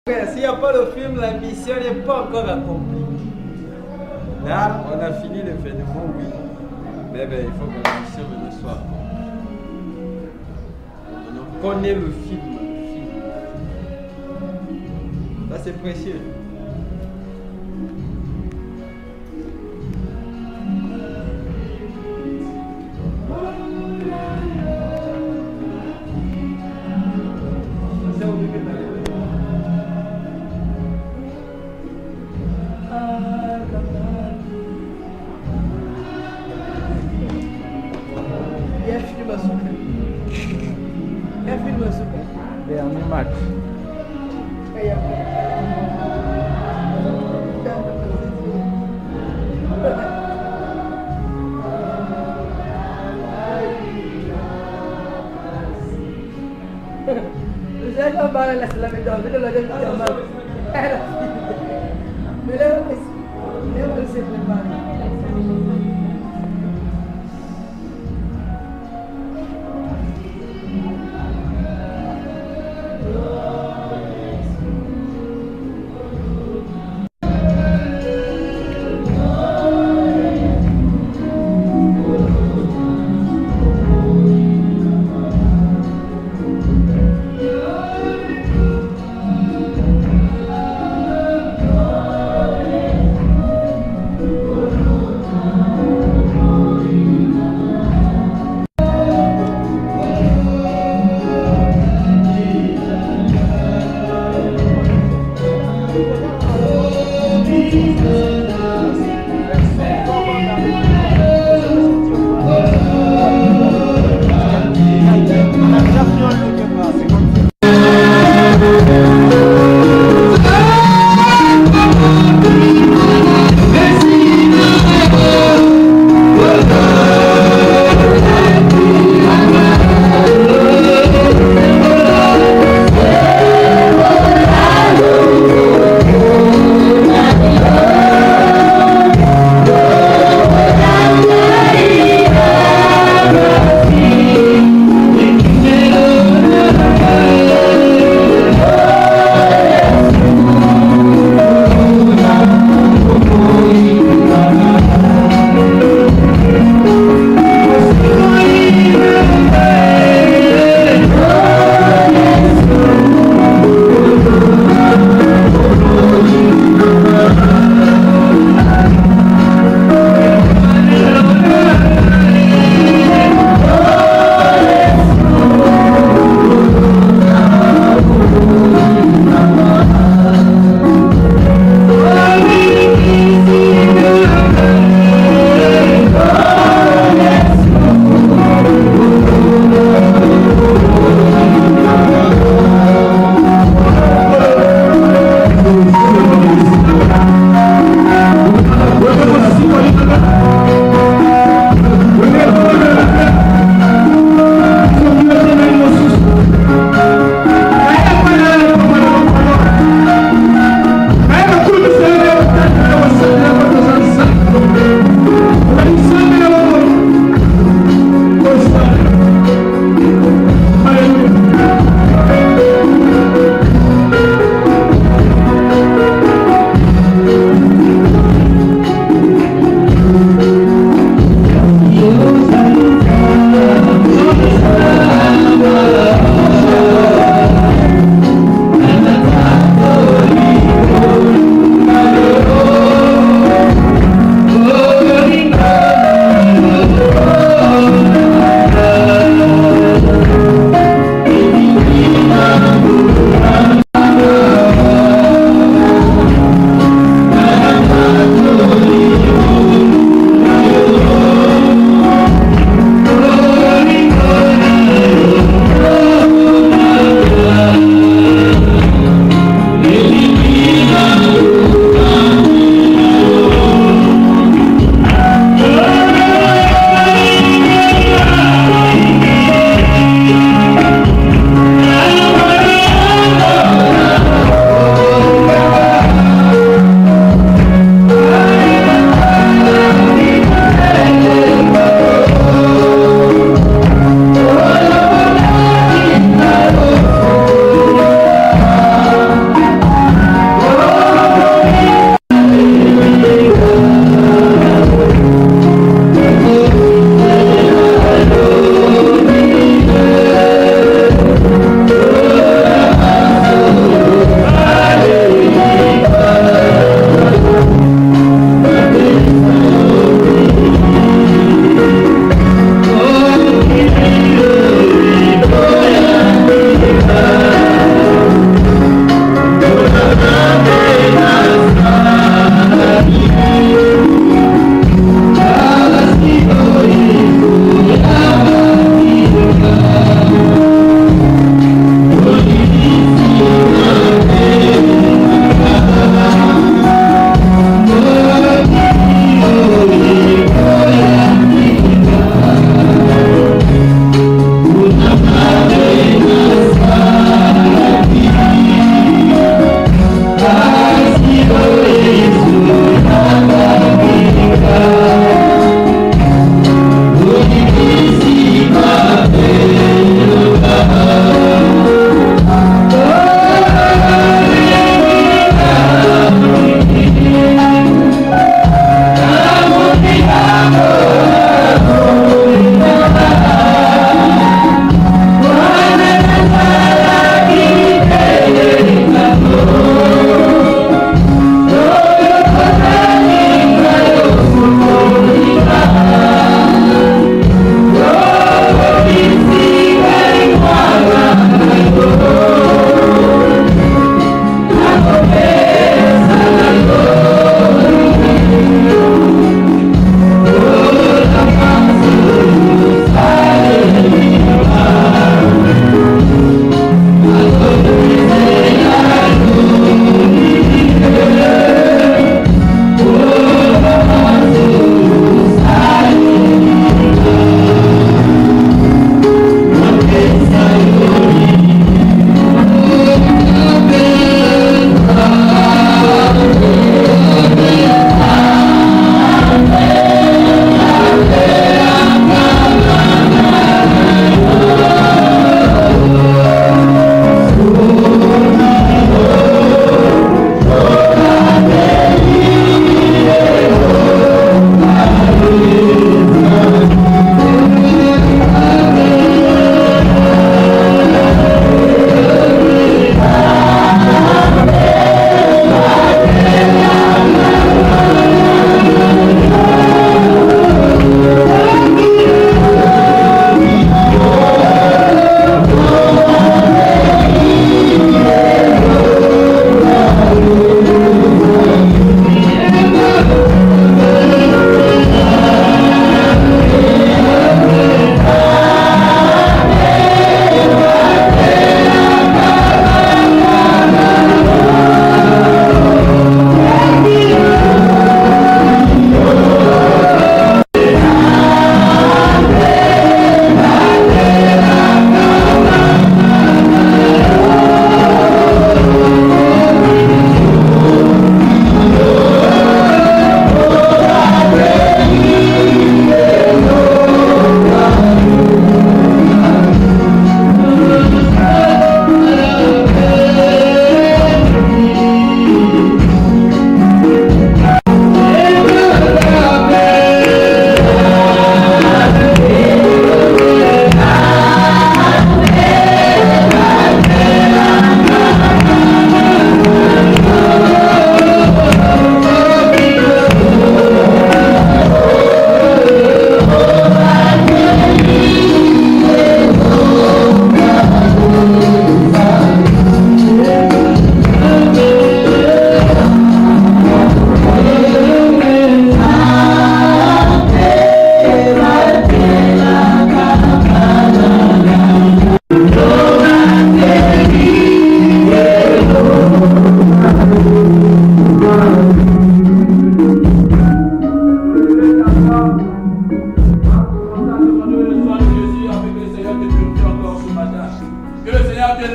S'il n'y a pas le film, la mission n'est pas encore accomplie. Là, on a fini l'événement, oui. Mais ben, il faut que la mission soit accomplie. On connaît le film. Ça, c'est précieux. Dernier match. Saya barang lah selama itu, kita lagi jamal. Bila bersih lepas.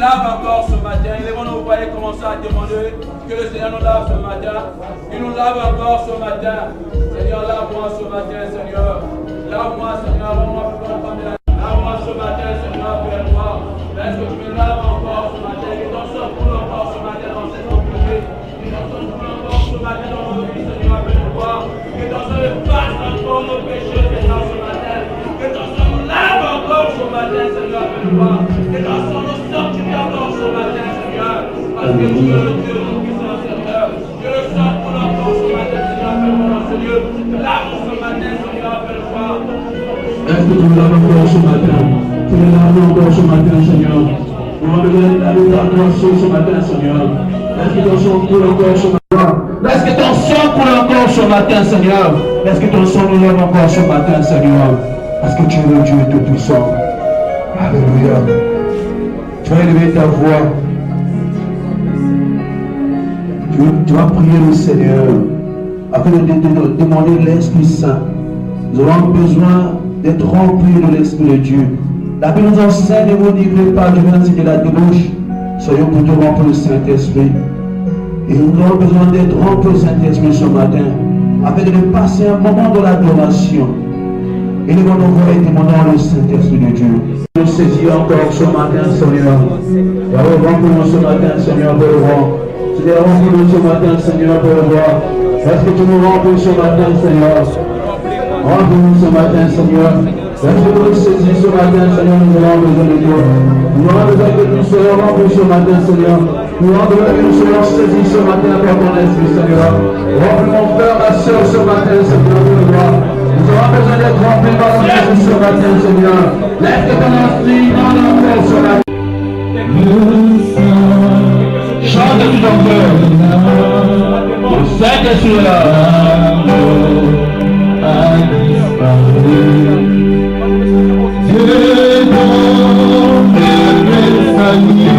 lave encore ce matin. Élevons-nous, vous voyez, commencer à demander que le Seigneur nous lave ce matin. Il nous lave encore ce matin. Seigneur, lave-moi ce matin, Seigneur. Lave-moi, Seigneur, rends-moi plus longtemps. Lave-moi ce matin, Seigneur, Père-moi. Est-ce que tu me laves encore ce matin? Que ton sang coule encore ce matin dans cette communauté. Que ton sang coule encore ce matin dans nos vies, Seigneur, Père-moi. Que ton sang efface encore nos péchés, Seigneur, ce matin. Que ton sang nous lave encore ce matin, Seigneur, Père-moi. Que ton sang nous sanctifie encore ce matin, Seigneur. Parce que tu es le Dieu tout-puissant, Seigneur. Que le sang coule encore ce matin, Seigneur, Père-moi, dans ce lieu. Lave-nous ce matin, Seigneur, Père-moi. Est-ce que tu me laves encore ce matin? Tu me laves encore ce matin, Seigneur. Nous avons besoin de ta grâce ce matin, Seigneur. Est-ce que ton sang coule encore ce matin? Est-ce que ton sang coule encore ce matin, Seigneur? Est-ce que ton sang nous lève encore ce matin, Seigneur? Parce que tu es le Dieu tout-puissant. Alléluia. Tu vas élever ta voix. Tu vas prier le Seigneur afin de demander l'Esprit Saint. Nous avons besoin d'être remplis de l'Esprit de Dieu. La Bible nous enseigne, ne vous livrez pas du vin de la débauche. Soyons plutôt remplis du Saint-Esprit. Et nous avons besoin d'être remplis du Saint-Esprit ce matin, afin de passer un moment de l'adoration. Et nous allons voir et demandons le Saint-Esprit de Dieu. Nous saisir encore ce matin, Seigneur. Remplis-nous ce matin, Seigneur, pour le voir. Seigneur, remplis-nous ce matin, Seigneur, pour le voir. Est-ce que tu nous remplis ce matin, Seigneur? Remplis-nous ce matin, Seigneur. Est-ce que nous saisir ce matin, Seigneur, nous avons besoin de Dieu. Nous avons besoin que nous soyons remplis ce matin, Seigneur. Nous avons besoin que nous soyons saisis ce matin par ton esprit, Seigneur. Remplis mon frère, ma soeur ce matin, Seigneur, pour le voir. Nous avons besoin d'être remplis par ton esprit ce matin, Seigneur. Laisse ton esprit dans notre cœur ce matin. Chante tout ton cœur. Le Saint-Esprit est là. A disparu. Dieu mon belle famille.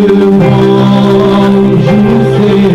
Le monde je sais.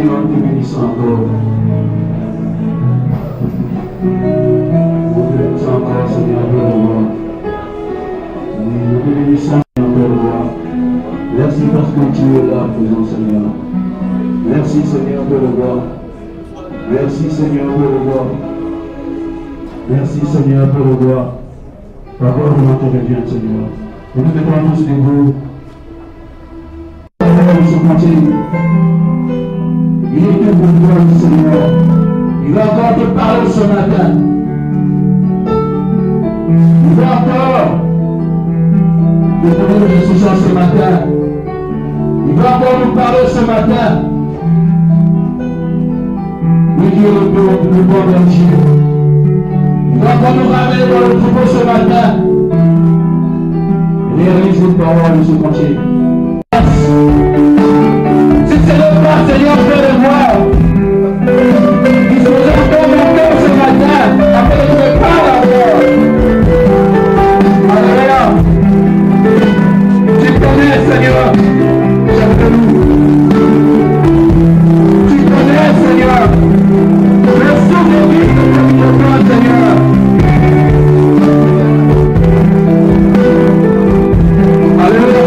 Seigneur, nous te bénissons encore. Nous te bénissons encore, Seigneur, Père de roi. Nous te bénissons, Seigneur, Père de roi. Merci parce que tu es là, présent, Seigneur. Merci, Seigneur, Père de roi. Merci, Seigneur, Père de roi. Merci, Seigneur, Père de roi. Ta gloire te revient, Seigneur. Et nous mettons tous debout. Il est tout pour toi, Seigneur. Il va encore te parler ce matin. Il va encore te donner des décisions ce matin. Il va encore nous parler ce matin. Oui, Dieu, le bon Dieu. Il va encore nous ramener dans le troupeau ce matin. Réalise les paroles de ce cantier. Si c'est le pas, Seigneur, je vais le voir. Disposez encore mon cœur ce matin, afin que je me parle encore. Alléluia. Tu connais, Seigneur, chacun de nous. Tu connais, Seigneur, le souvenir de toi, Seigneur. Alléluia.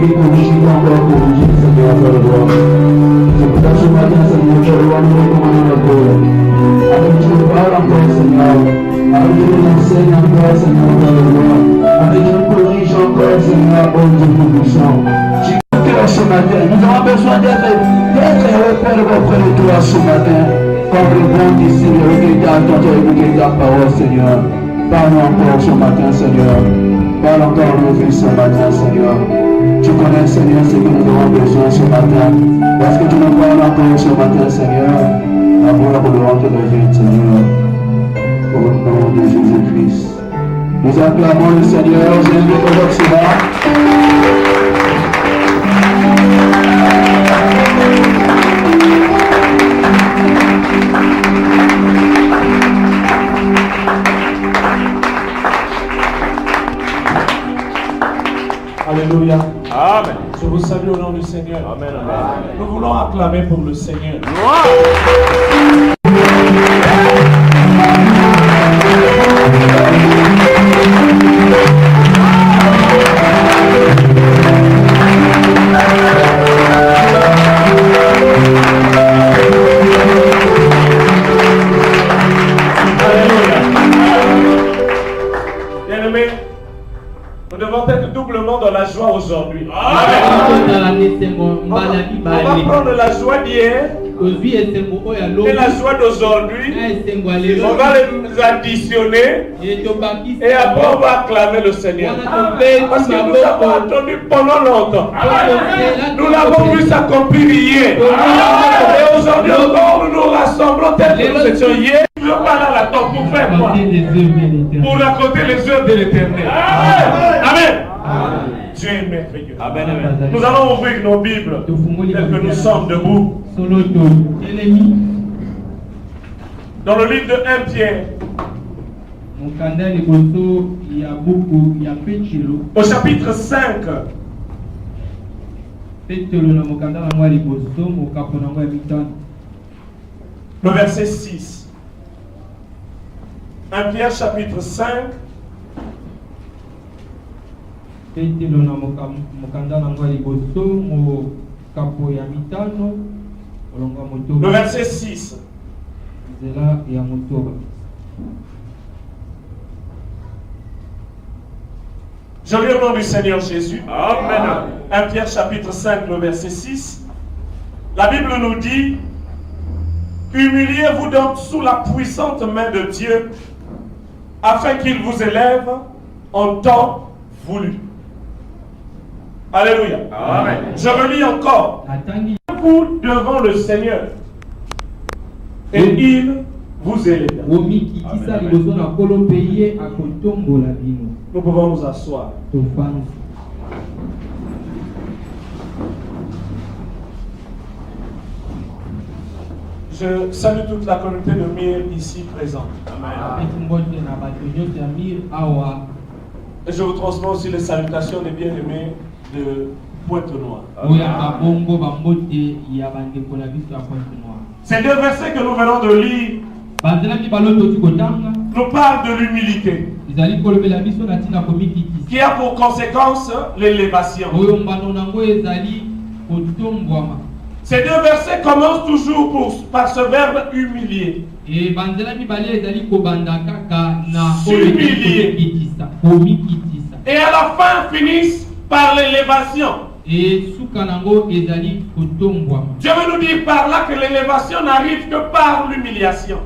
qui corrige encore corriger, Seigneur, faire le droit. C'est pour ça ce matin, Seigneur, faire le droit, nous recommandons la gloire. Avec tu nous parles encore, Seigneur. Avec tu nous enseignes encore, Seigneur, faire le droit. Avec tu nous corriges encore, Seigneur, au Dieu tout-puissant. Ce matin, nous avons besoin d'être repères auprès de toi ce matin, comme le bon disciple qui t'a attendu à écouter ta parole, Seigneur. Parle encore ce matin, Seigneur. Parle encore nos vies ce matin, Seigneur. Tu connais, Seigneur, ce que nous avons besoin ce matin. Parce que tu nous parles encore ce matin, Seigneur. La gloire de rentrer de vie, Seigneur. Au nom de Jésus-Christ. Nous acclamons le Seigneur. J'invite au vote cela. Alléluia. Amen. Je vous salue au nom du Seigneur. Amen. Amen. Nous voulons acclamer pour le Seigneur. Dans la joie aujourd'hui. On va prendre la joie d'hier et la joie d'aujourd'hui. On va les additionner et après on va acclamer le Seigneur. Parce que nous avons attendu pendant longtemps. Nous l'avons vu s'accomplir hier. Et aujourd'hui encore nous nous rassemblons tel que nous étions hier. Nous ne pas dans la tombe pour faire quoi? Pour raconter les œuvres de l'Éternel. Amen. Dieu est merveilleux. Amen, amen. Nous allons ouvrir nos Bibles telles que nous sommes debout. Dans le livre de 1 Pierre, au chapitre 5, le verset 6. 1 Pierre chapitre 5. Le verset 6. Je lis au nom du Seigneur Jésus. Amen. 1 Pierre chapitre 5, le verset 6. La Bible nous dit: humiliez-vous donc sous la puissante main de Dieu, afin qu'il vous élève en temps voulu. Alléluia. Amen. Je relis encore. Vous devant le Seigneur et il vous élève. Nous pouvons nous asseoir. Je salue toute la communauté de Mire ici présente. Amen. Et je vous transmets aussi les salutations des bien-aimés de Pointe-Noire. Ces deux versets que nous venons de lire nous parlent de l'humilité, qui a pour conséquence l'élévation. Ces deux versets commencent toujours par ce verbe humilier. S'humilier. Et à la fin finissent par l'élévation. Dieu veut nous dire par là que l'élévation n'arrive que par l'humiliation.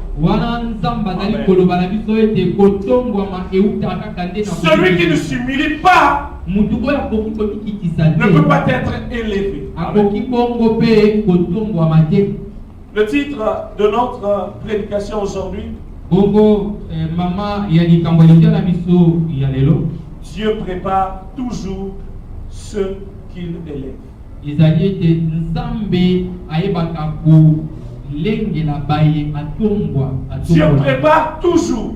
Celui qui ne s'humilie pas ne peut pas être élevé. Le titre de notre prédication aujourd'hui: Dieu prépare toujours ceux qu'il élève. Dieu prépare toujours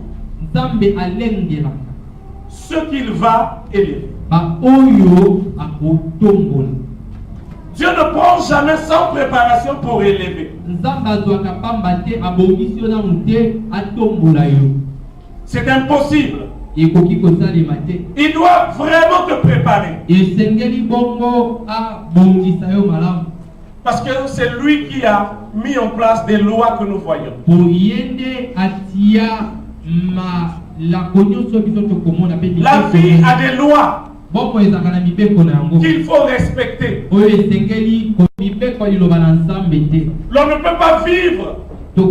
ceux qu'il va élever. Dieu ne prend jamais sans préparation pour élever. C'est impossible Il doit vraiment te préparer. Parce que c'est lui qui a mis en place des lois que nous voyons. La vie a des lois qu'il faut respecter. L'on ne peut pas vivre ce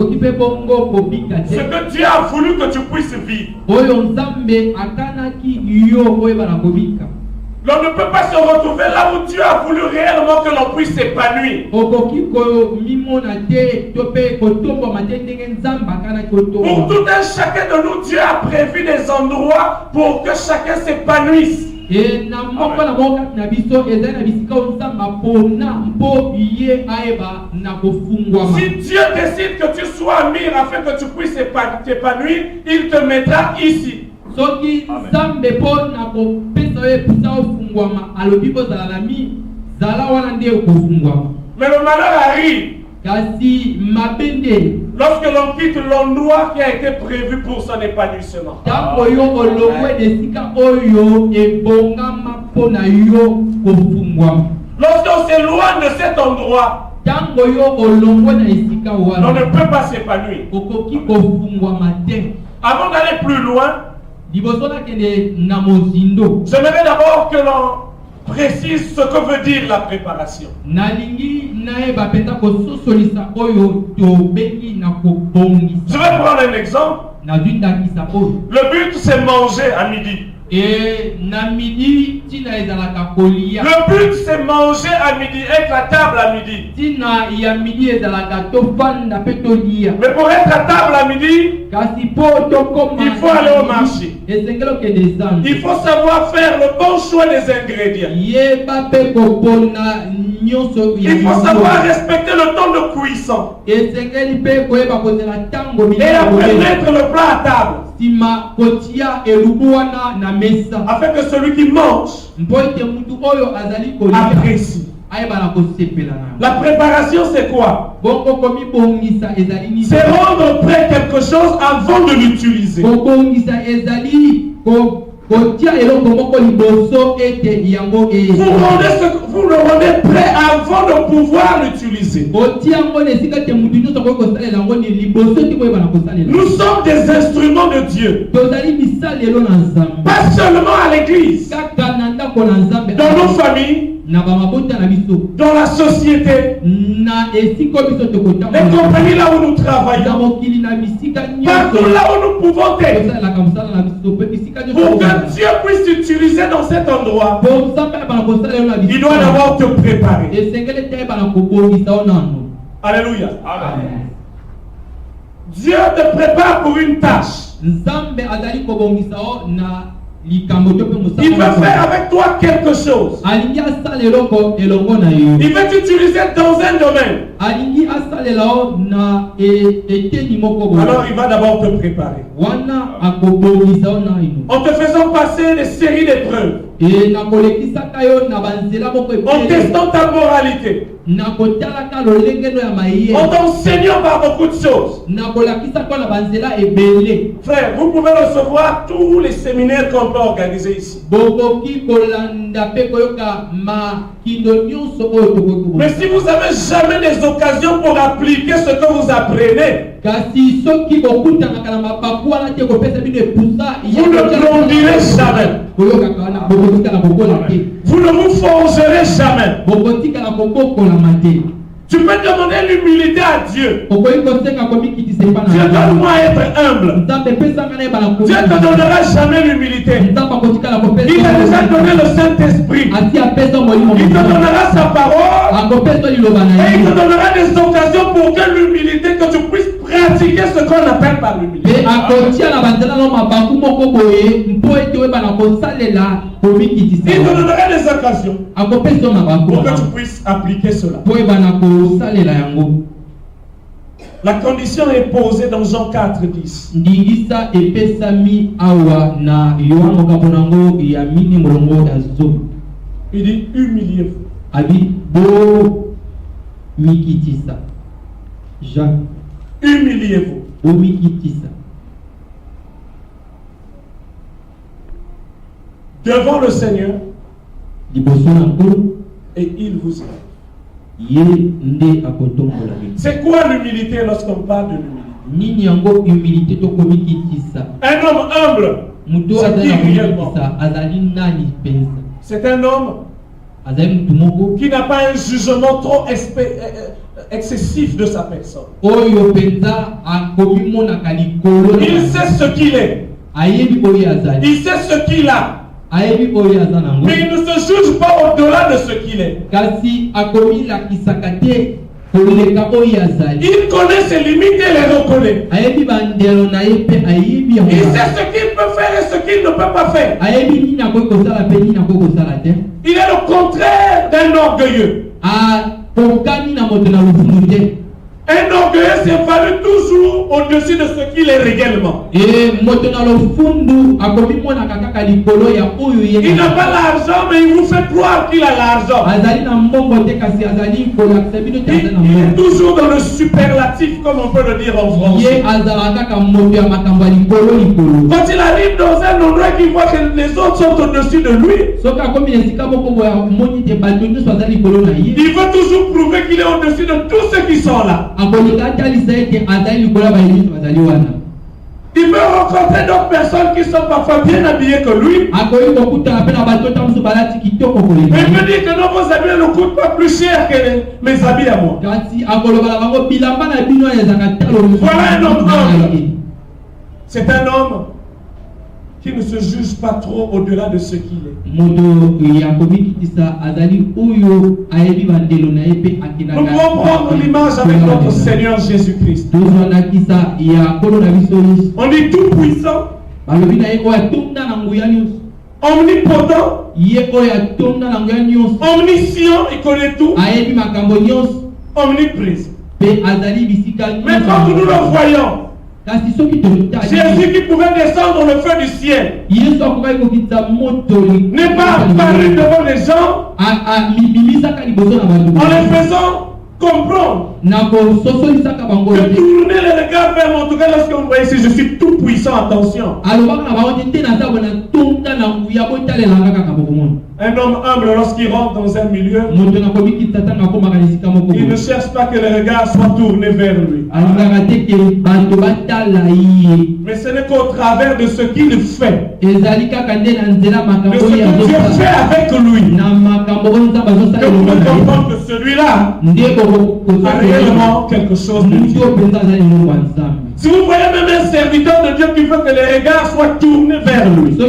que Dieu a voulu que tu puisses vivre. L'on ne peut pas se retrouver là où Dieu a voulu réellement que l'on puisse s'épanouir. Pour tout un chacun de nous, Dieu a prévu des endroits pour que chacun s'épanouisse. Si Dieu décide que tu sois à Mire afin que tu puisses t'épanouir, il te mettra ici. Mais le malheur arrive lorsque l'on quitte l'endroit qui a été prévu pour son épanouissement. Lorsqu'on s'éloigne de cet endroit, on ne peut pas s'épanouir. Avant d'aller plus loin, j'aimerais d'abord que l'on précise ce que veut dire la préparation. Je vais prendre un exemple. Le but, c'est manger à midi. Le but, c'est manger à midi, être à table à midi. Mais pour être à table à midi, il faut aller au marché. Il faut savoir faire le bon choix des ingrédients. Il faut savoir respecter le temps de cuisson. Et après mettre le plat à table. Afin que celui qui mange apprécie. La préparation, c'est quoi? C'est rendre prêt quelque chose avant de l'utiliser. Vous le rendez prêt avant de pouvoir l'utiliser. Nous sommes des instruments de Dieu. Pas seulement à l'église, dans nos familles, dans la société, les compagnies là où nous travaillons, partout là où nous pouvons être, pour que Dieu puisse t'utiliser dans cet endroit, il doit d'abord te préparer. Alléluia. Amen. Dieu te prépare pour une tâche. Il veut faire avec toi quelque chose. Il veut t'utiliser dans un domaine. Alors il va d'abord te préparer. En te faisant passer des séries d'épreuves. En testant ta moralité. En t'enseignant par beaucoup de choses. Frère, vous pouvez recevoir tous les séminaires qu'on peut organiser ici. Mais si vous n'avez jamais des occasions pour appliquer ce que vous apprenez, vous ne grandirez jamais. Vous ne vous forgerez jamais. Tu peux demander l'humilité à Dieu. Dieu donne-moi être humble. Dieu ne te donnera jamais l'humilité. Il a déjà donné le Saint-Esprit. Il te donnera sa parole. Et il te donnera des occasions pour que l'humilité, que tu puisses pratiquer ce qu'on appelle par l'humilité. Il te donnera des occasions pour que tu puisses appliquer cela. La condition est posée dans Jean 4:10. Il dit humiliez-vous. Humiliez-vous. devant le Seigneur et il vous aime. C'est quoi l'humilité lorsqu'on parle de l'humilité? Un homme humble, c'est un homme qui n'a pas un jugement trop excessif de sa personne. Il sait ce qu'il est. Il sait ce qu'il a. Mais il ne se juge pas au-delà de ce qu'il est. Il connaît ses limites et les reconnaît. Il sait ce qu'il peut faire et ce qu'il ne peut pas faire. Il est le contraire d'un orgueilleux. Un orgueilleux s'évalue toujours au-dessus de ce qu'il est réellement. Il n'a pas l'argent, mais il vous fait croire qu'il a l'argent. Il est toujours dans le superlatif, comme on peut le dire en français. Quand il arrive dans un endroit qu'il voit que les autres sont au-dessus de lui, il veut toujours prouver qu'il est au-dessus de tous ceux qui sont là. Il peut rencontrer d'autres personnes qui sont parfois bien habillées que lui. Mais il peut dire que non, vos habits ne coûtent pas plus cher que mes habits à moi. Voilà un homme humble. C'est un homme qui ne se juge pas trop au-delà de ce qu'il est. Nous pouvons prendre l'image avec notre Seigneur Jésus-Christ. On dit tout puissant, omnipotent, omniscient, il connaît tout, omniprésent. Mais quand nous le voyons, Jésus qui pouvait descendre le feu du ciel n'est pas apparu devant les gens en les faisant comprendre de tourner les regards vers moi. En tout cas, lorsque vous voyez si je suis tout puissant, attention. Un homme humble, lorsqu'il rentre dans un milieu, il ne cherche pas que les regards soient tournés vers lui. Mais ce n'est qu'au travers de ce qu'il fait, de ce que Dieu fait avec lui, que vous pouvez comprendre que celui-là a réellement quelque chose de Dieu. Si vous voyez même un serviteur de Dieu qui veut que les regards soient tournés vers lui, non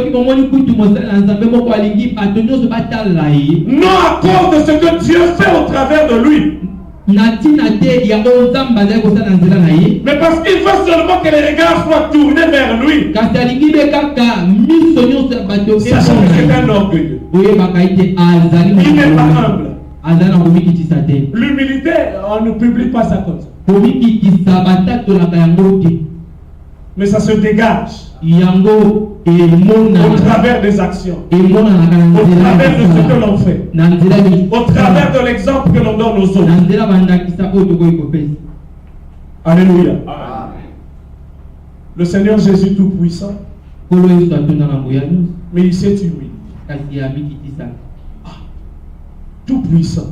à cause de ce que Dieu fait au travers de lui, mais parce qu'il veut seulement que les regards soient tournés vers lui. Sachant que c'est un orgueilleux. Il n'est pas humble. L'humilité, on ne publie pas ça comme ça. Mais ça se dégage au travers des actions, au travers de ce que l'on fait, au travers de l'exemple que l'on donne aux autres. Alléluia. Le Seigneur Jésus Tout-Puissant, mais il s'est humilié. Tout-Puissant,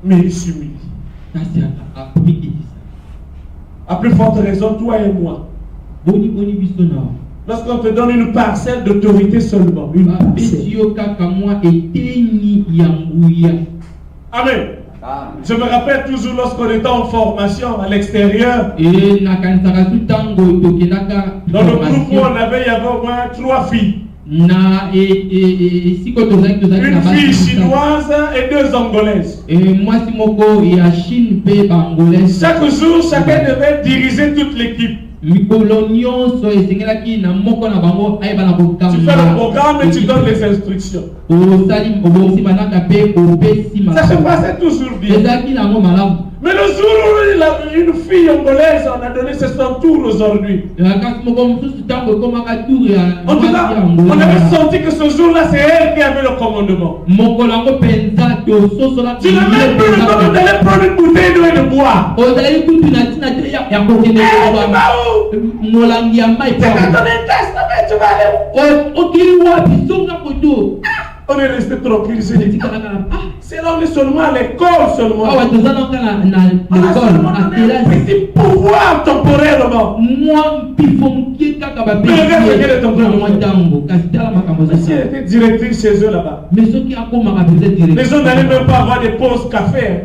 mais il s'humilie. À plus forte raison, toi et moi. Lorsqu'on te donne une parcelle d'autorité seulement, une parcelle. Amen. Je me rappelle toujours lorsqu'on était en formation à l'extérieur. Dans le groupe où on avait, il y avait au moins 3 filles. Une fille chinoise et 2 angolaises. Chaque jour, chacun devait diriger toute l'équipe. Tu fais le programme et tu donnes les instructions. Ça se passait toujours bien. Mais le jour où une fille angolaise en a donné son tour aujourd'hui, en tout cas, on avait senti que ce jour-là, c'est elle qui avait le commandement. Tu n'as même plus le temps d'aller prendre une bouteille d'eau et de boire. C'est quand on est test, tu vas aller où? On est resté tranquille. C'est là on est seulement à l'école seulement. On a seulement donné un petit pouvoir temporairement. Si elle était directrice chez eux là-bas, les gens n'allaient même pas avoir des pauses café.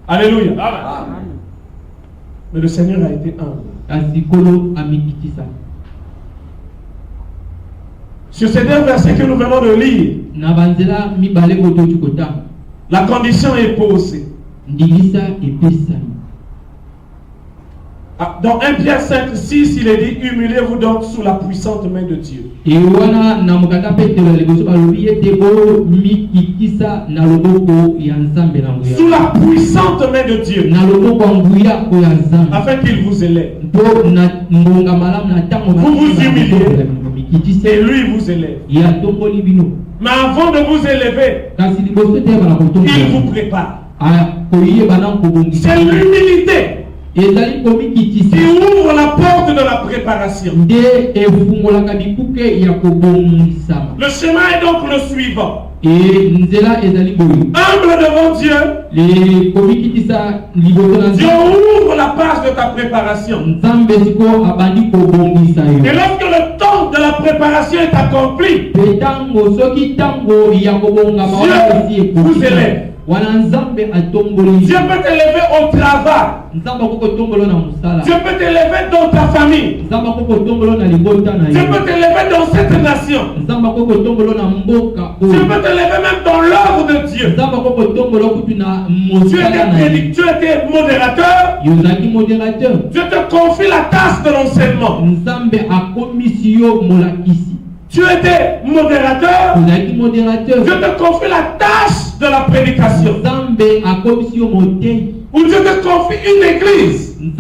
Alléluia. Mais le Seigneur a été humble. Sur ces deux versets que nous venons de lire, la condition est posée. Dans 1 Pierre 5, 6, il est dit: humiliez-vous donc sous la puissante main de Dieu. Sous la puissante main de Dieu, afin qu'il vous élève. Vous vous humiliez et lui vous élève. Mais avant de vous élever, il vous prépare. C'est l'humilité qui ouvre la porte de la préparation. Le chemin est donc le suivant. Humble devant Dieu, Dieu ouvre la page de ta préparation. Et lorsque le temps de la préparation est accompli, Dieu vous élève. Dieu peut t'élever au travail. Dieu peut t'élever dans ta famille. Dieu peut t'élever dans cette nation. Dieu peut t'élever même dans l'œuvre de Dieu. Tu étais modérateur. Dieu te confie la tâche de l'enseignement. Tu étais modérateur. Dieu te confie la tâche de la prédication. Ou Dieu te confie une église. Ou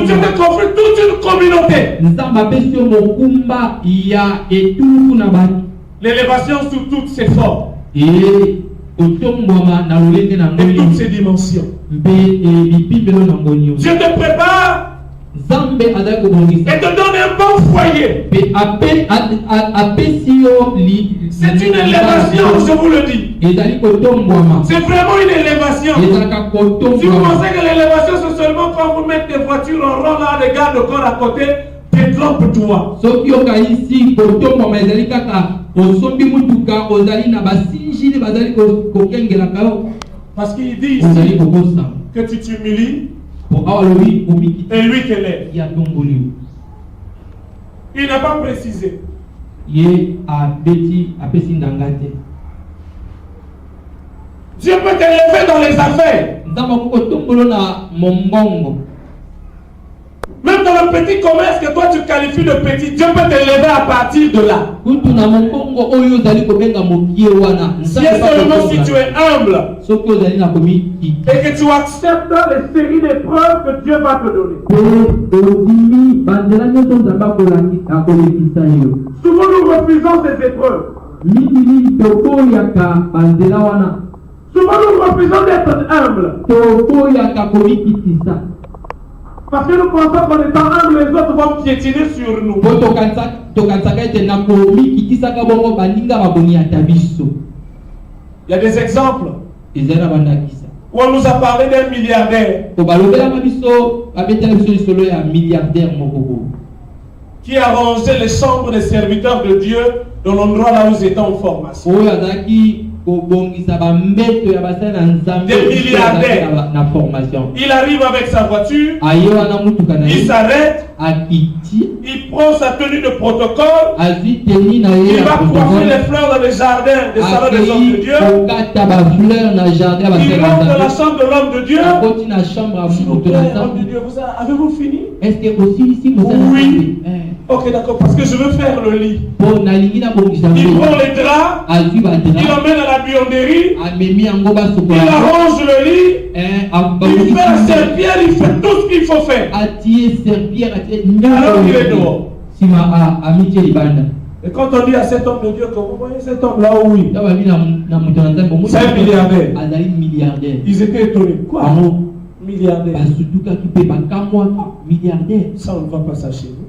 Dieu te confie toute une communauté. L'élévation sous toutes ses formes et toutes ses dimensions. Dieu te prépare et te donne un bon foyer. C'est une élévation, je vous le dis. C'est vraiment une élévation. Si vous pensez que l'élévation c'est seulement quand vous mettez des voitures en rond là, des gardes de corps à côté, détrompe-toi. Parce qu'il dit ici que tu t'humilies et lui t'élève. Il n'a pas précisé. Dieu peut t'élever dans les affaires. Même dans le petit commerce que toi tu qualifies de petit, Dieu peut t'élever à partir de là. C'est seulement si tu es humble et que tu acceptes les séries d'épreuves que Dieu va te donner. Souvent nous refusons ces épreuves. Souvent nous refusons d'être humbles. Parce que nous pensons qu'en étant humbles, les autres vont piétiner sur nous. Il y a des exemples où on nous a parlé d'un milliardaire qui a rangé les chambres des serviteurs de Dieu dans l'endroit là où ils étaient en formation. Des milliardaires. Il arrive avec sa voiture, il s'arrête, il prend sa tenue de protocole, il va coiffer les fleurs dans les jardins des salons des hommes de Dieu, il rentre dans la chambre de l'homme de Dieu. S'il vous plaît, homme de Dieu, avez-vous fini? Oui. Ok, d'accord, parce que je veux faire le lit. Il prend les draps, il emmène à la buanderie, il arrange le lit, il fait la serpillère, il fait tout ce qu'il faut faire. Alors il est dehors. Et quand on dit à cet homme de Dieu que vous voyez cet homme là, oui, c'est un milliardaire. Ils étaient étonnés. Quoi? milliardaire. Ça, on ne va pas ça chez vous.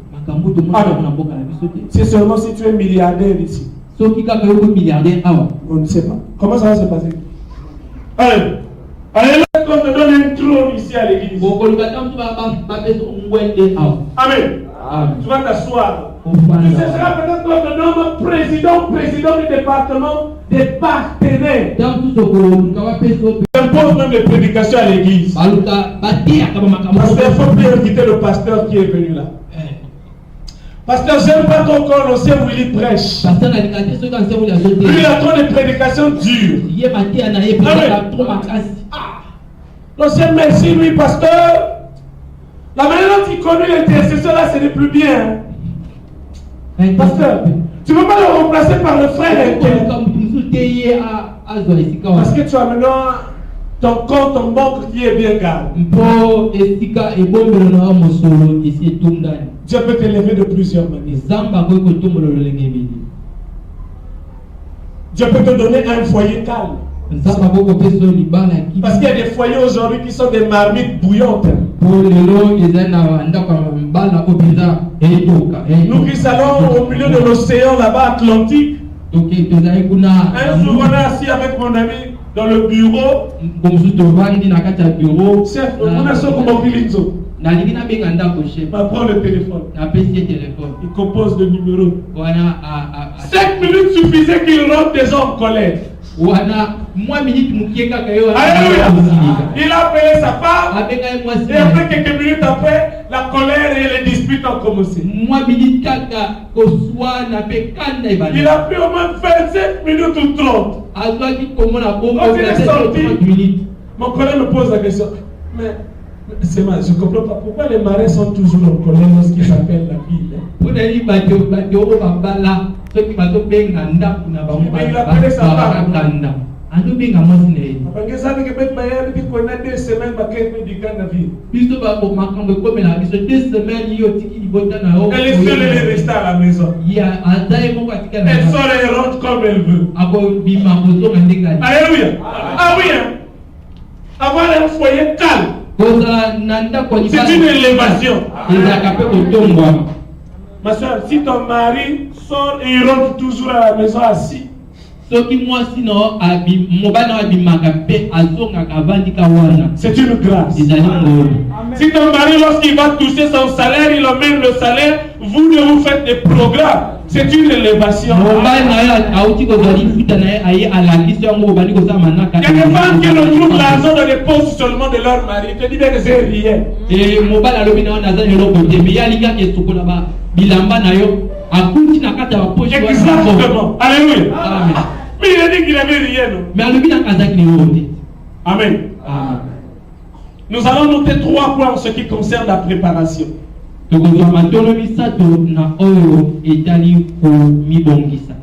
C'est seulement si tu es milliardaire ici. On ne sait pas. Comment ça va se passer? Allez, qu'on te donne un trône ici à l'église. Amen. Tu vas t'asseoir. Tu seras peut-être notre nom président du département des partenaires. Impose même les prédications à l'église. Parce qu'il faut bien inviter le pasteur qui est venu là. Pasteur, j'aime pas trop quand l'ancien Willy prêche. Lui, il a trop de prédications dures. L'ancien merci, lui, pasteur. La manière dont il conduit l'intercession là, ce n'est plus bien. Pasteur, tu ne veux pas le remplacer par le frère. Parce que tu as maintenant ton compte en banque qui est bien garde. Dieu peut t'élever de plusieurs manières. Dieu peut te donner un foyer calme. Parce qu'il y a des foyers aujourd'hui qui sont des marmites bouillantes. Nous qui allons au milieu de l'océan là-bas Atlantique. Un jour on est assis avec mon ami dans le bureau. Chef, on a son mobilito. Il prend le téléphone. Il compose le numéro. 5 minutes suffisaient qu'il rentre déjà en colère. Alléluia. Il a appelé sa femme. Et après quelques minutes après, la colère et les disputes ont commencé. Il a pris au moins 27 minutes ou 30. Quand il est sorti, mon collègue me pose la question. Mais c'est mal, je ne comprends pas pourquoi les marais sont toujours en colère lorsqu'ils appellent la ville. Il a appelé sa femme. Elle est seule, elle est restée à la maison. Elle sort et rentre comme elle veut. Alléluia. Ah oui, hein? Avoir un foyer calme, c'est une élévation. Ma soeur, si ton mari sort et il rentre toujours à la maison assis, c'est une grâce. Si ton mari, lorsqu'il va toucher son salaire, il emmène le salaire, vous ne vous faites des programmes. C'est une élévation. Il y a des femmes qui retrouvent l'argent dans les poches seulement de leur mari. Tu te dis que c'est rien. Exactement. Alléluia. Mais il a dit qu'il n'avait rien. Amen. Nous allons noter 3 points en ce qui concerne la préparation.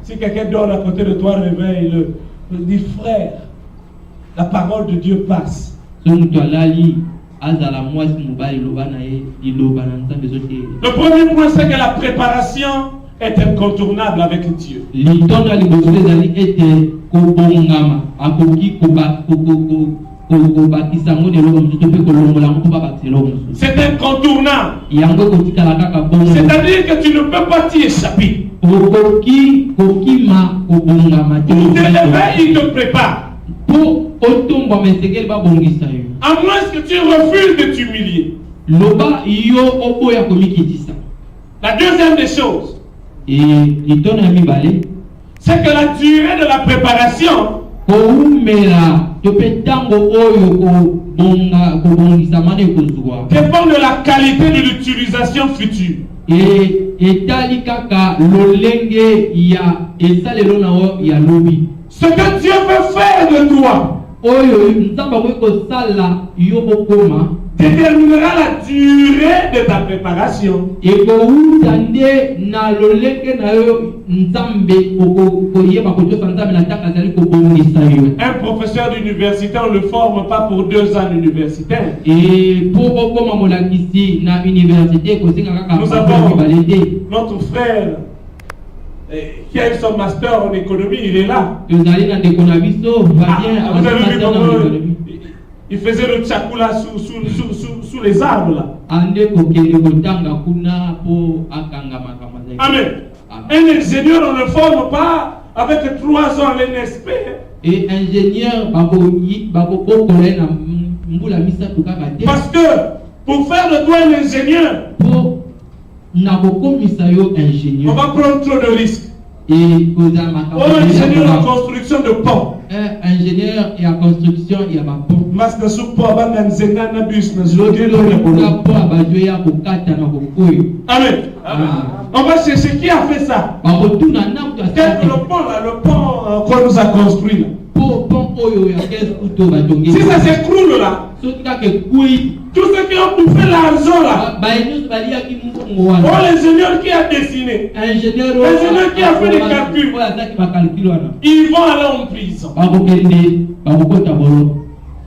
Si quelqu'un dort à côté de toi, réveille-le. Dis frère, la parole de Dieu passe. Le premier point, c'est que la préparation est incontournable avec Dieu. C'est incontournable. C'est-à-dire que tu ne peux pas t'y échapper. Pour t'élever, il te prépare. À moins que tu refuses de t'humilier. La deuxième des choses, c'est que la durée de la préparation dépend de la qualité de l'utilisation future. Ce que Dieu veut faire de toi déterminera la durée de ta préparation. Un professeur d'université, on ne le forme pas pour 2 ans d'université. Nous avons notre frère qui a eu son master en économie, il est là. Vous avez vu comment Il faisait le tchakula sous les arbres là. Amen. Un ingénieur, on ne forme pas avec 3 ans l'NSP. Et ingénieur, parce que pour faire de toi un ingénieur, on va prendre trop de risques. Ingénieur en construction de pont. Ingénieur et en construction, il y a ma pont. Amen. On va chercher qui a fait ça. Quel le pont là, le pont qu'on nous a construit là. Si ça s'écroule là, tous ceux qui ont bouffé l'argent là, l'ingénieur qui a dessiné, l'ingénieur qui a fait les calculs, ils vont aller en prison.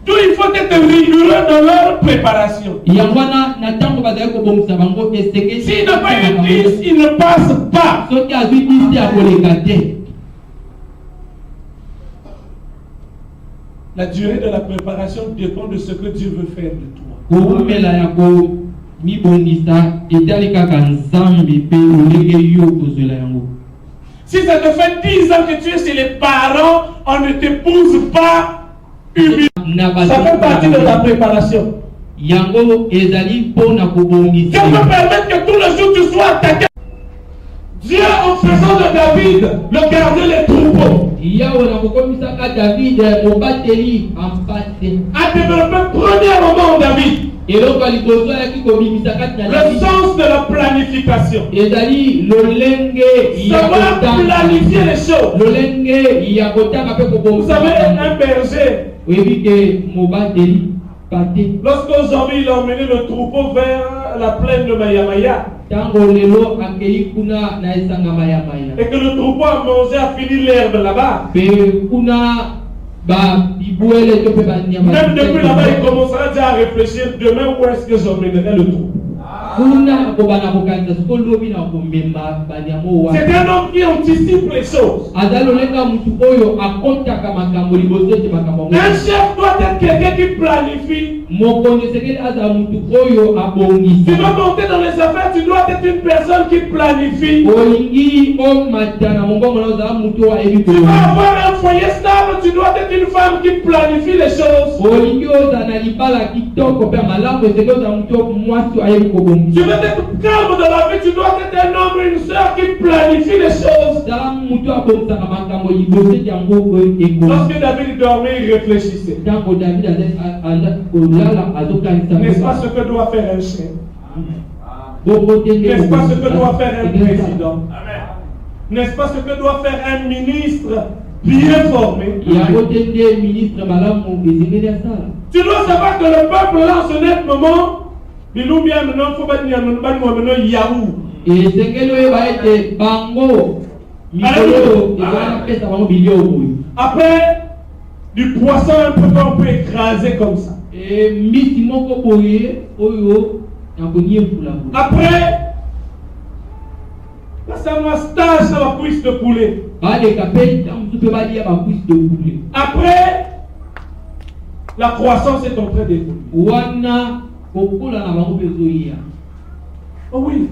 Donc il faut être rigoureux dans leur préparation. S'il n'a pas une 10, il ne passe pas. La durée de la préparation dépend de ce que Dieu veut faire de toi. Si ça te fait 10 ans que tu es chez les parents, on ne t'épouse pas humilié. Ça fait partie de ta préparation. Dieu peut permettre que tout le jour tu sois attaqué. Dieu, en faisant de David le gardien les troupeaux, a développé premièrement David le sens de la planification. Savoir planifier les choses. Vous savez, un berger, lorsqu'aujourd'hui il a emmené le troupeau vers la plaine de Mayamaya, et que le troupeau a mangé, a fini l'herbe là-bas, même depuis là-bas il commencera déjà à réfléchir demain où est-ce que j'emmènerai le troupeau. C'est un homme qui anticipe les choses. Un chef doit être quelqu'un qui planifie. Tu vas monter dans les affaires, tu dois être une personne qui planifie. Tu vas avoir un foyer stable, tu dois être une femme qui planifie les choses. Tu veux être calme dans la vie, tu dois être un homme ou une soeur qui planifie les choses. Lorsque David dormait, il réfléchissait. N'est-ce pas ce que doit faire un chien? N'est-ce pas ce que doit faire un président? N'est-ce pas ce que doit faire un ministre bien formé? Tu dois savoir que le peuple là, en ce net moment, il faut pas dire Yahoo. Après, du poisson un peu qu'on peut écraser comme ça. Après, ça m'a stage sur la cuisse de poulet. Après, la croissance est en train d'évoluer. Oh oui.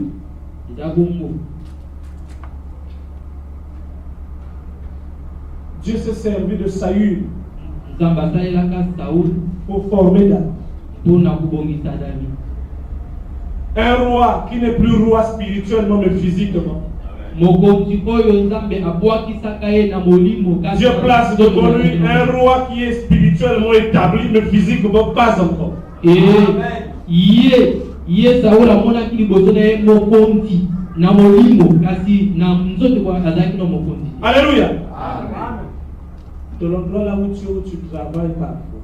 Dieu s'est servi de Saül pour former David. Un roi qui n'est plus roi spirituellement mais physiquement. Dieu place devant lui un roi qui est spirituellement établi mais physiquement pas encore. Alléluia. De l'endroit là où tu travailles parfois.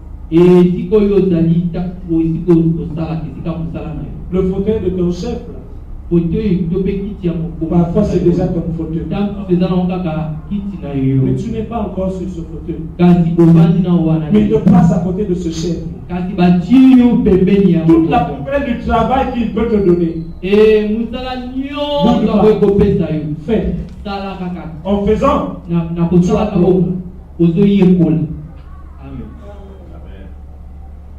Le fauteuil de ton chef là, parfois c'est déjà ton fauteuil. Mais tu n'es pas encore sur ce fauteuil. Mais il te passe à côté de ce chef. Toute la poubelle du travail qu'il peut te donner. Fais. En faisant,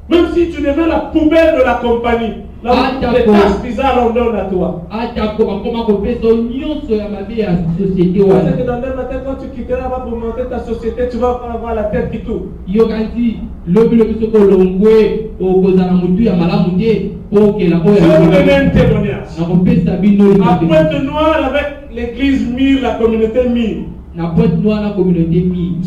Même si tu deviens la poubelle de la compagnie, les tâches bizarres on donne à toi. Parce que dans le matin, quand tu quitteras pour monter ta société, tu vas avoir la tête qui tourne. Je vais vous donner un témoignage. À Pointe-Noire, avec l'église Mire, la communauté Mire. Je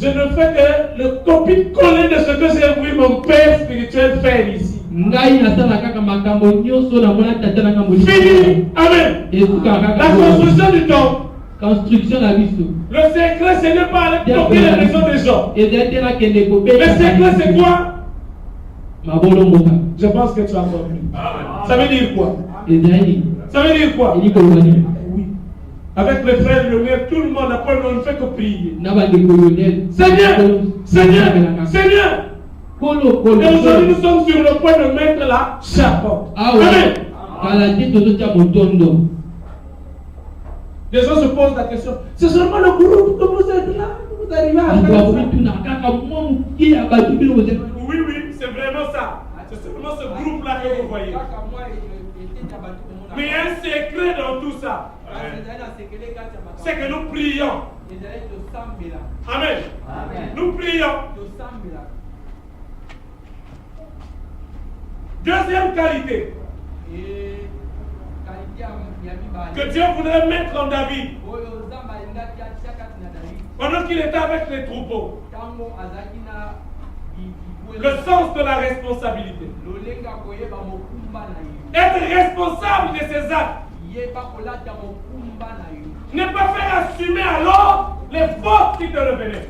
ne fais que le copie-coller de ce que j'ai vu mon père spirituel faire ici. Fini. Amen. La construction du temple. Le secret, ce n'est pas aller bloquer les maisons des gens. Le secret, c'est quoi? Je pense que tu as compris. Ça veut dire quoi? Ça veut dire quoi? Oui. Avec les frères Lionel, tout le monde après on ne fait que prier. Seigneur, Seigneur, Seigneur. Et aujourd'hui nous sommes sur le point de mettre la charpente. Amen. Les gens se posent la question. C'est seulement le groupe que vous êtes là, vous arrivez à faire ça. Oui, c'est vraiment ça. C'est seulement ce groupe-là que vous voyez. Mais il y a un secret dans tout ça. C'est que nous prions. Amen. Nous prions. Deuxième qualité que Dieu voudrait mettre en David pendant qu'il était avec les troupeaux. Le sens de la responsabilité. Être responsable de ses actes. Ne pas faire assumer alors les fautes qui te revenaient.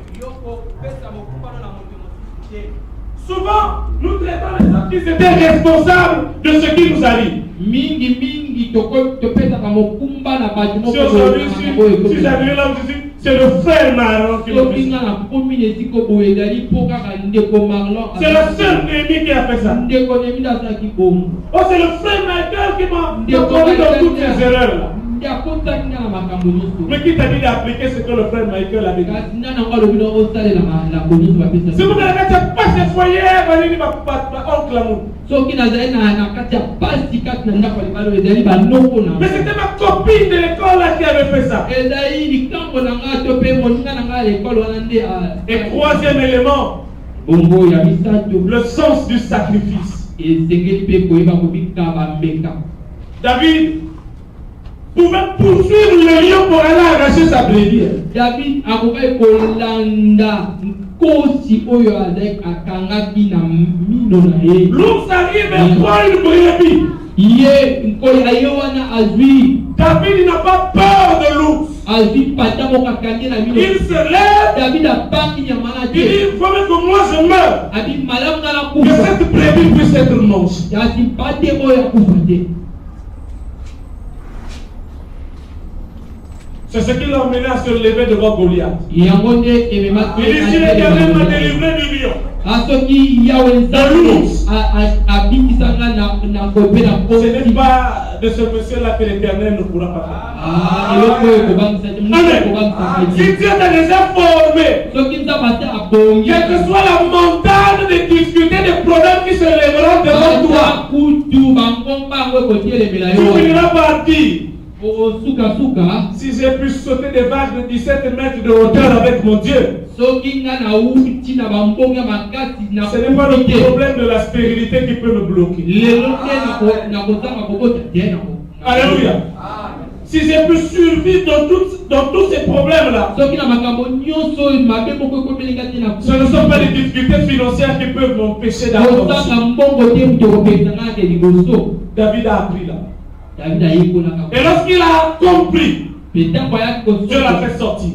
Souvent, nous traitons les gens qui étaient responsables de ce qui nous arrive. Si aujourd'hui, si j'arrive là où je suis, c'est le frère Marlon qui l'a fait ça. C'est le seul ennemi qui a fait ça. Oh, c'est le frère Michael qui m'a conduit dans toutes ces erreurs là. Mais qui t'a dit d'appliquer ce que le frère Michael a dit? Si vous n'avez pas ce foyer, vous n'avez pas oncle l'amour. Mais c'était ma copine de l'école là qui avait fait ça. Et troisième élément, le sens du sacrifice. David pouvait poursuivre le lion pour aller arracher sa brebis. David a l'ours arrive et prend une brebis. David n'a pas peur de l'ours. Il se lève. Il dit, il faut que moi je meure. Que cette brebis puisse être mangée. C'est ce qui l'a emmené à se lever devant Goliath. Il dit, si l'Éternel m'a délivré du lion, de l'ours, ce n'est pas de ce monsieur-là que l'Éternel ne pourra pas faire. Amen. Si Dieu t'a déjà formé, quelle que soit la montagne de discuter des problèmes qui se lèveront devant toi, tu finiras par dire, si j'ai pu sauter des vagues de 17 mètres de hauteur avec mon Dieu, ce n'est pas le problème de la stérilité qui peut me bloquer. Alléluia. Si j'ai pu survivre dans tous ces problèmes-là, ce ne sont pas des difficultés financières qui peuvent m'empêcher d'avancer. David a appris là. Et lorsqu'il a compris, Dieu l'a fait sortir.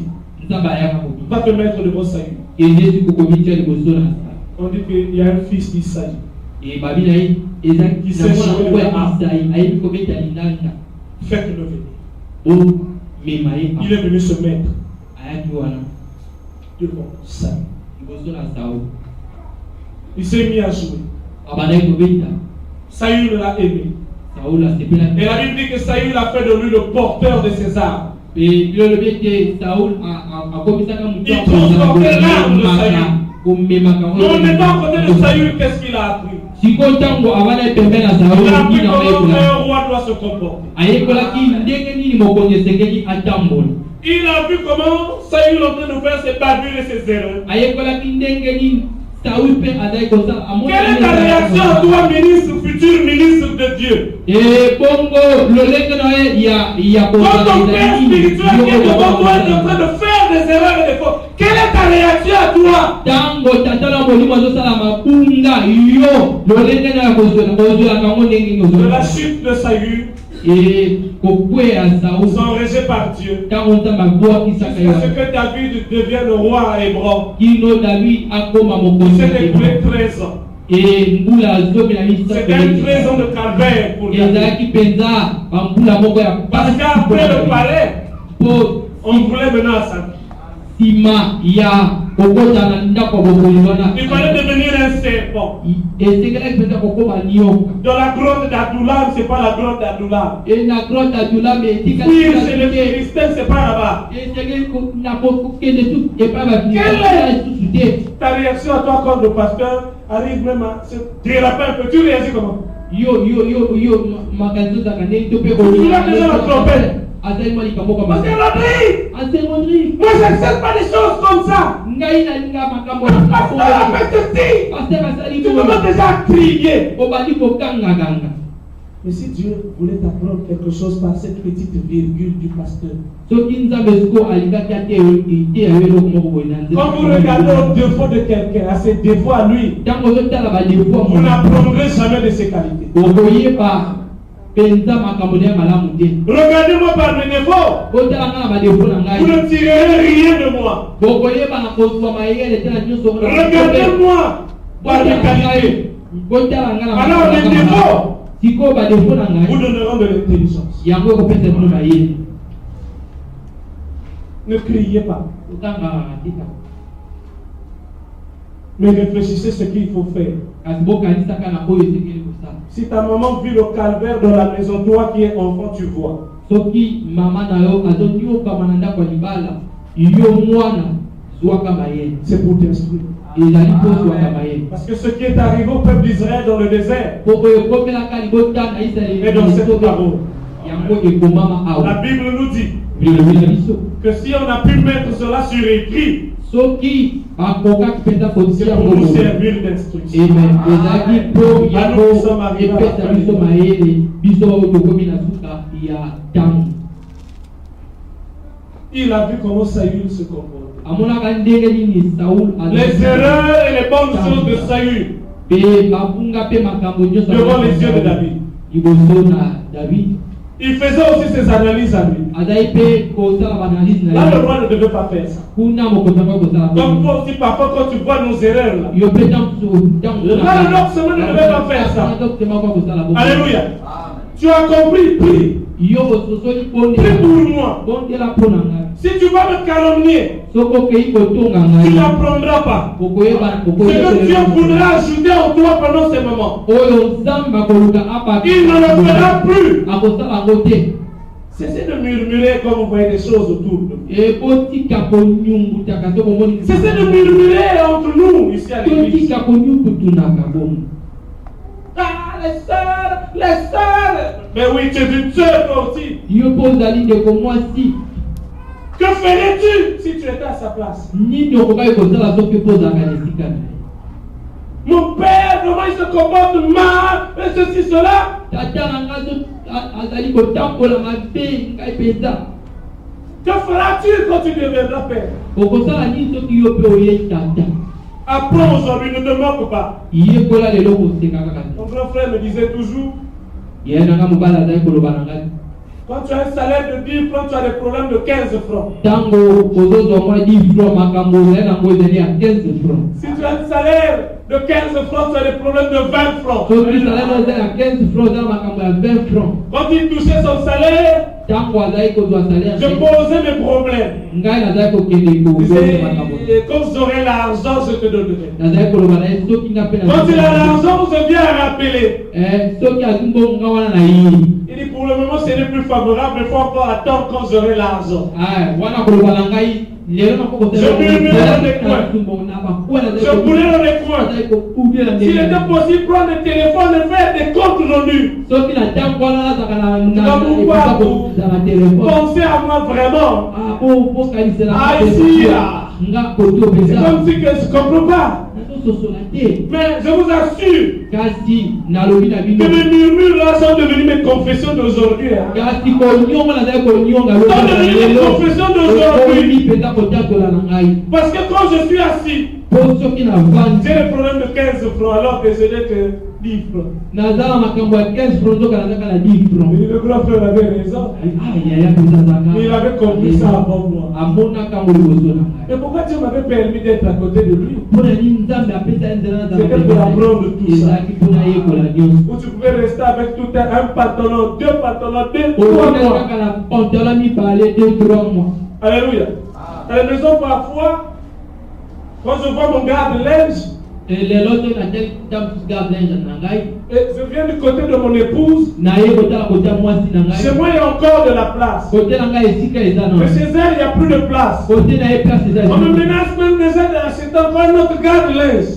Va te mettre devant Saül. On dit qu'il y a un fils d'Isaïe qui s'est joué le harpe. Faites-le venir. Il est venu se mettre devant Saül. Il s'est mis à jouer. Saül l'a aimé. Et la Bible dit que Saül a fait de lui le porteur de ses armes. Il transportait l'arme de Saül. Mais on n'est pas à côté de Saül, qu'est-ce qu'il a appris? Il a vu comment un roi doit se comporter. Il a vu comment Saül est en train de faire ses bavures et ses erreurs. Quelle est ta réaction à toi, ministre, futur ministre de Dieu? Quand ton père spirituel qui est devant toi est en train de faire des erreurs et des fautes, quelle est ta réaction à toi? De la chute de Saül, sans rejet par Dieu, jusqu'à ce que David devienne roi à Hébron. Il s'est écoulé 13 ans. C'était 13 ans de calvaire pour David. Parce qu'après le palais, on voulait maintenant à sa vie. Il fallait devenir un serpent. Dans la grotte d'Adullam, c'est pas la grotte d'Adullam. Oui, c'est le Philistin, c'est pas là-bas. Quelle est ta réaction à toi quand le pasteur arrive même à se déraper un peu? Tu réagis comment? Tu l'as déjà la trompette. Parce qu'elle a dit, moi j'accepte pas des choses comme ça. Pasteur a fait ceci. Tu me mets déjà crier. Mais si Dieu voulait t'apprendre quelque chose par cette petite virgule du pasteur, quand vous regardez au défaut de quelqu'un, à ses défauts à lui, vous n'apprendrez jamais de ses qualités. Regardez-moi par mes défauts. Vous ne tirerez rien de moi. Regardez-moi par mes qualités. Alors les défauts vous donneront de l'intelligence. Ne criez pas. Mais réfléchissez ce qu'il faut faire. Si ta maman vit le calvaire dans la maison, toi qui es enfant, tu vois. C'est pour t'instruire. Parce que ce qui est arrivé au peuple d'Israël dans le désert est dans cette parole. La Bible nous dit que si on a pu mettre cela sur écrit, c'est pour nous servir d'instruction. Il a vu comment Saül se comporte. Les erreurs et les bonnes choses de Saül devant les yeux de David. Il faisait aussi ses analyses à lui. Là, le roi ne devait pas faire ça. Comme toi aussi, parfois, quand tu vois nos erreurs, là, le ne devait pas faire ça. Alléluia. Tu as compris, prie. Prie pour moi. Si tu vas me calomnier, tu n'apprendras pas. Ce que Dieu voudra ajouter en toi pendant ces moments, il ne le fera plus. Cessez de murmurer quand vous voyez des choses autour de vous. Cessez de murmurer entre nous ici à l'église. Ah, les sœurs. Mais oui, tu es une sœur toi aussi. Que ferais-tu si tu étais à sa place? Mon père, comment il se comporte mal, et ceci, cela. Que feras-tu quand tu deviendras père? Apprends aujourd'hui, ne te moque pas. Mon grand frère me disait toujours, quand tu as un salaire de 10 francs, tu as des problèmes de 15 francs. Si tu as un salaire de 15 francs, tu as des problèmes de 20 francs. Quand il touchait son salaire, je posais mes problèmes. Et quand j'aurai l'argent, je te donnerai. Quand il a l'argent, je viens à rappeler. Il dit pour le moment, ce n'est plus favorable, il faut encore attendre quand j'aurai l'argent. Je murmurais dans les coins. Je boulais dans les coins. S'il était possible, prendre le téléphone et faire des comptes rendus. Pensez à moi vraiment. Ici, là. C'est comme si que je ne comprends pas. Mais je vous assure que mes murmures là sont devenus mes confessions d'aujourd'hui. Sont devenus mes confessions d'aujourd'hui. Parce que quand je suis assis, j'ai le problème de 15 francs alors que je n'ai que 10 francs. Le grand frère avait raison. Il avait compris ça avant moi. Et pourquoi Dieu m'avait permis d'être à côté de lui? C'était pour apprendre tout ça. Où tu pouvais rester avec tout un pantalon, 2 pantalons, 2, 3 mois. Alléluia. À la maison, parfois, quand je vois mon garde-linge, et je viens du côté de mon épouse, chez moi il y a encore de la place. Mais chez elle, il n'y a plus de place. On me menace même déjà d'acheter encore notre garde-linge.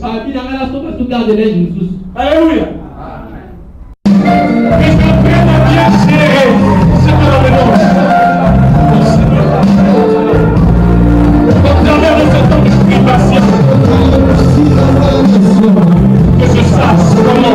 Alléluia. Et je m'apprête à bien gérer ce que l'on mélange. Au travers de ce temps de privation, que je sache comment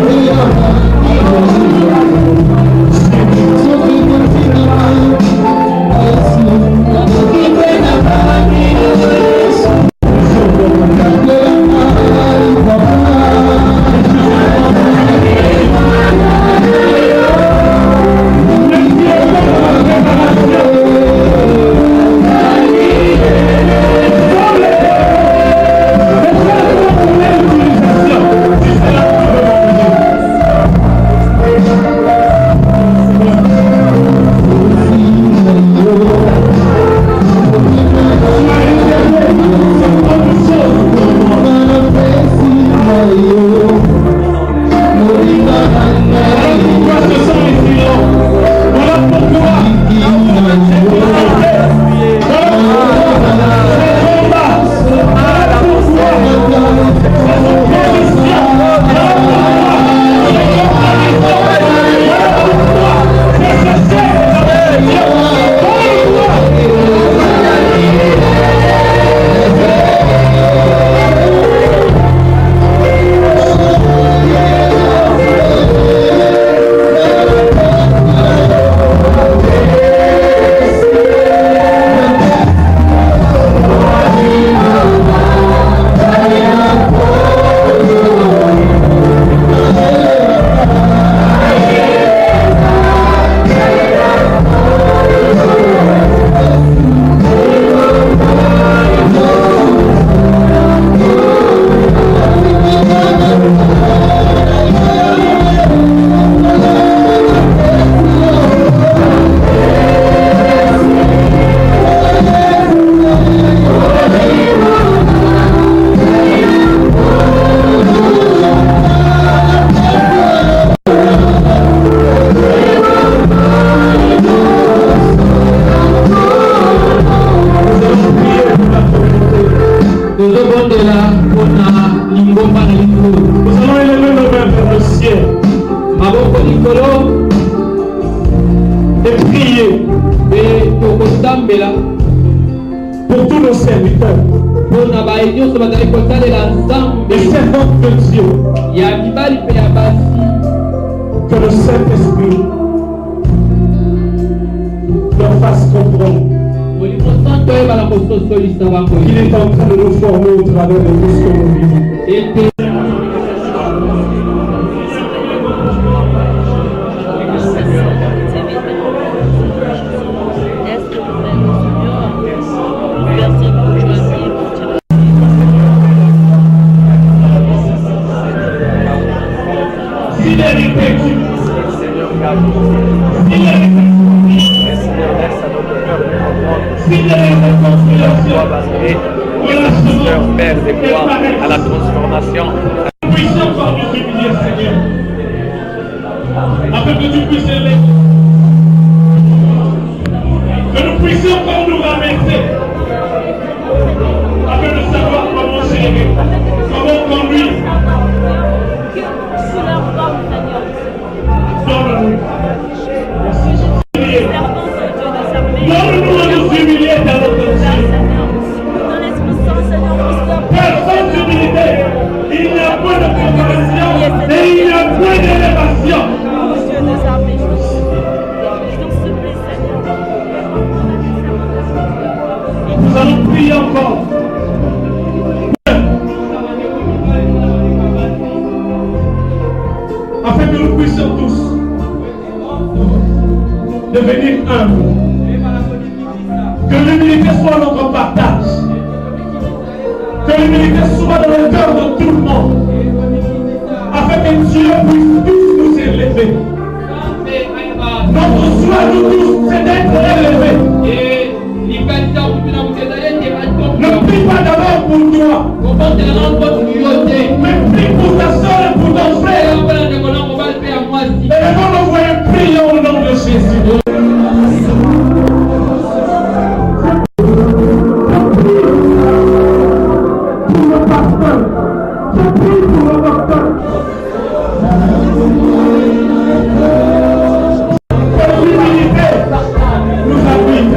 pour tous nos serviteurs et servantes de Dieu, que le Saint-Esprit leur fasse comprendre qu'il est en train de nous former au travers de tout ce que nous vivons. Père des voies à la transformation. Puisse encore nous humilier, Seigneur, afin que tu puisses aider, que nous puissions encore nous ramasser s'humilier dans notre Dieu. Père, sans humilité, il n'y a point de compréhension et il n'y a point d'élévation. Nous allons prier encore. Afin que nous puissions tous devenir humbles. Que l'humilité soit notre partage. Que l'humilité soit dans le cœur de tout le monde. Afin que Dieu puisse tous nous élever. Notre choix de tous, c'est d'être élevés. Ne prie pas d'abord pour toi, mais prie pour ta soeur et pour ton frère. Et avant d'envoyer, prions au nom de Jésus. Pour le pasteur, je prie pour le pasteur. Que l'humilité nous habite.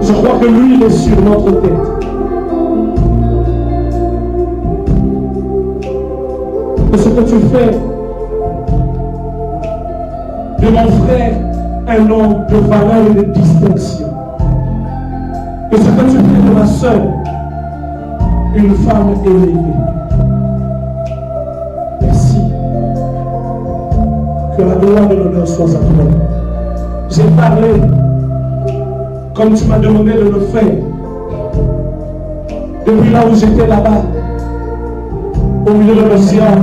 Je crois que l'huile est sur notre tête. Et ce que tu fais de mon frère un homme de valeur et de distinction. Et ce que tu fais de ma soeur une femme élevée. Merci. Que la gloire et l'honneur soient à toi. J'ai parlé comme tu m'as demandé de le faire. Depuis là où j'étais là-bas, au milieu de l'océan,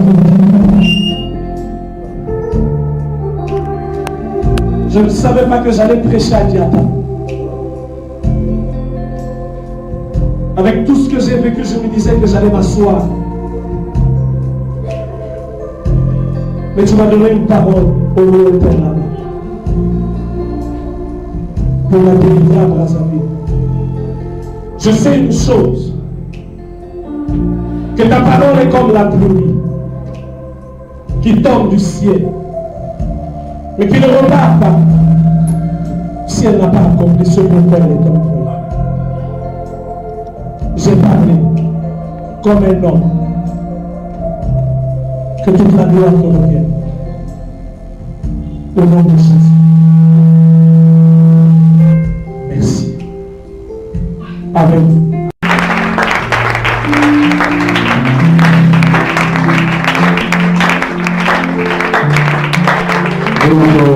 je ne savais pas que j'allais prêcher à Diata. Avec tout ce que j'ai vécu, je me disais que j'allais m'asseoir. Mais tu m'as donné une parole au lointain là-bas. Pour la délivrer à Brazzaville. Je sais une chose, que ta parole est comme la pluie. qui tombe du ciel, mais qui ne repart pas si elle n'a pas accompli ce pourquoi elle est envoyée. J'ai parlé comme un homme. Que toute la gloire te revienne. Au nom de Jésus. Merci. Amen. Nous